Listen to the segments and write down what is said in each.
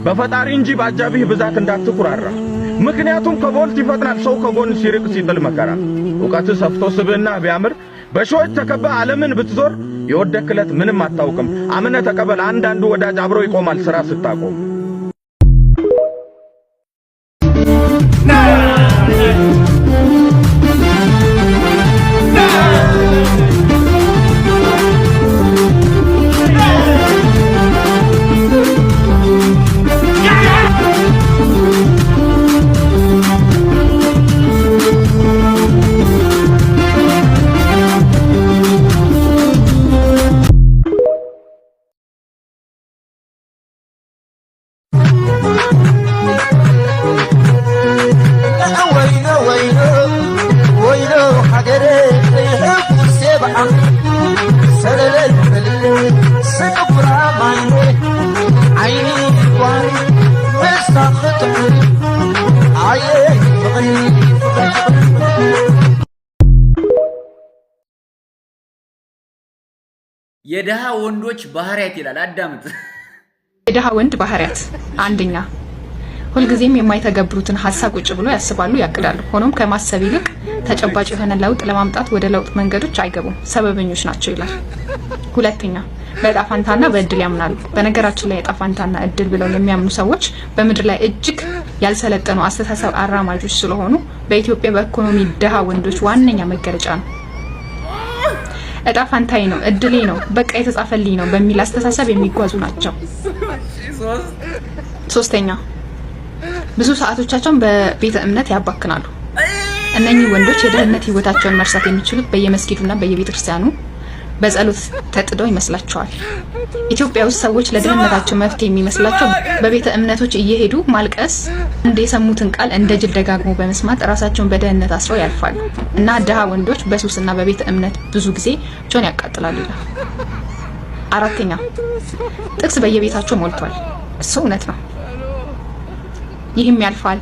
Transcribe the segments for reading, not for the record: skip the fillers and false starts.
በፈጣሪ እንጂ ባጃቢህ ብዛት እንዳትኩራራ። ምክንያቱም ከቦልት ይፈጥናል ሰው ከጎን ሲርቅ ሲጥል መከራ። ዕውቀት ሰፍቶ ስብዕና ቢያምር በሺዎች ተከባ ዓለምን ብትዞር የወደክለት ምንም አታውቅም። አምነ ተቀበል አንዳንዱ ወዳጅ አብሮ ይቆማል ሥራ ስታቆም። የደሃ ወንዶች ባህሪያት ይላል አዳምጥ። የደሃ ወንድ ባህሪያት አንደኛ ሁልጊዜም የማይተገብሩትን ሐሳብ ቁጭ ብሎ ያስባሉ ያቅዳሉ። ሆኖም ከማሰብ ይልቅ ተጨባጭ የሆነ ለውጥ ለማምጣት ወደ ለውጥ መንገዶች አይገቡም፣ ሰበበኞች ናቸው ይላል። ሁለተኛ በዕጣ ፈንታና በእድል ያምናሉ። በነገራችን ላይ ዕጣ ፈንታና እድል ብለው የሚያምኑ ሰዎች በምድር ላይ እጅግ ያልሰለጠኑ አስተሳሰብ አራማጆች ስለሆኑ በኢትዮጵያ በኢኮኖሚ ደሃ ወንዶች ዋነኛ መገለጫ ነው። ዕጣ ፈንታዬ ነው፣ እድሌ ነው፣ በቃ የተጻፈልኝ ነው በሚል አስተሳሰብ የሚጓዙ ናቸው። ሶስተኛ ብዙ ሰዓቶቻቸውን በቤተ እምነት ያባክናሉ። እነኚህ ወንዶች የደህንነት ህይወታቸውን መርሳት የሚችሉት በየመስጊዱና በየቤተክርስቲያኑ በጸሎት ተጥደው ይመስላቸዋል። ኢትዮጵያ ውስጥ ሰዎች ለደህንነታቸው መፍትሄ የሚመስላቸው በቤተ እምነቶች እየሄዱ ማልቀስ፣ እንደ የሰሙትን ቃል እንደ ጅል ደጋግሞ በመስማት ራሳቸውን በደህንነት አስረው ያልፋሉ እና ደሃ ወንዶች በሱስና በቤተ እምነት ብዙ ጊዜ ጆን ያቃጥላሉ ይላል። አራተኛ ጥቅስ በየቤታቸው ሞልቷል። እሱ እውነት ነው። ይህም ያልፋል፣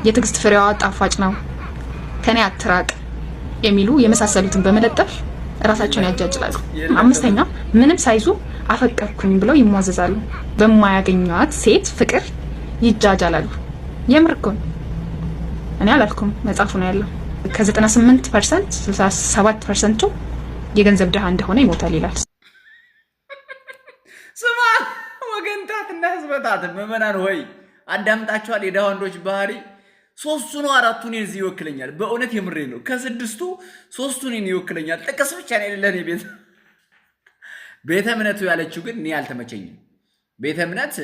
የትዕግስት ፍሬዋ ጣፋጭ ነው፣ ከኔ አትራቅ የሚሉ የመሳሰሉትን በመለጠፍ ራሳቸውን ያጃጅላሉ። አምስተኛ ምንም ሳይዙ አፈቀርኩኝ ብለው ይሟዘዛሉ። በማያገኟት ሴት ፍቅር ይጃጃላሉ። የምር እኮ እኔ አላልኩም፣ መጽሐፉ ነው ያለው። ከ98% 67% የገንዘብ ድሃ እንደሆነ ይሞታል ይላል። ስማ ወገንታትና ህዝበታት ምዕመናን ሆይ አዳምጣችኋል። የደሃ ወንዶች ባህሪ ሶስቱ ነው አራቱ እኔን እዚህ ይወክለኛል። በእውነት የምሬ ነው። ከስድስቱ ሶስቱ እኔን ይወክለኛል። ጥቅስ ብቻ ነው የሌለን። ቤተ እምነቱ ያለችው ግን እኔ አልተመቸኝም። ቤተ እምነት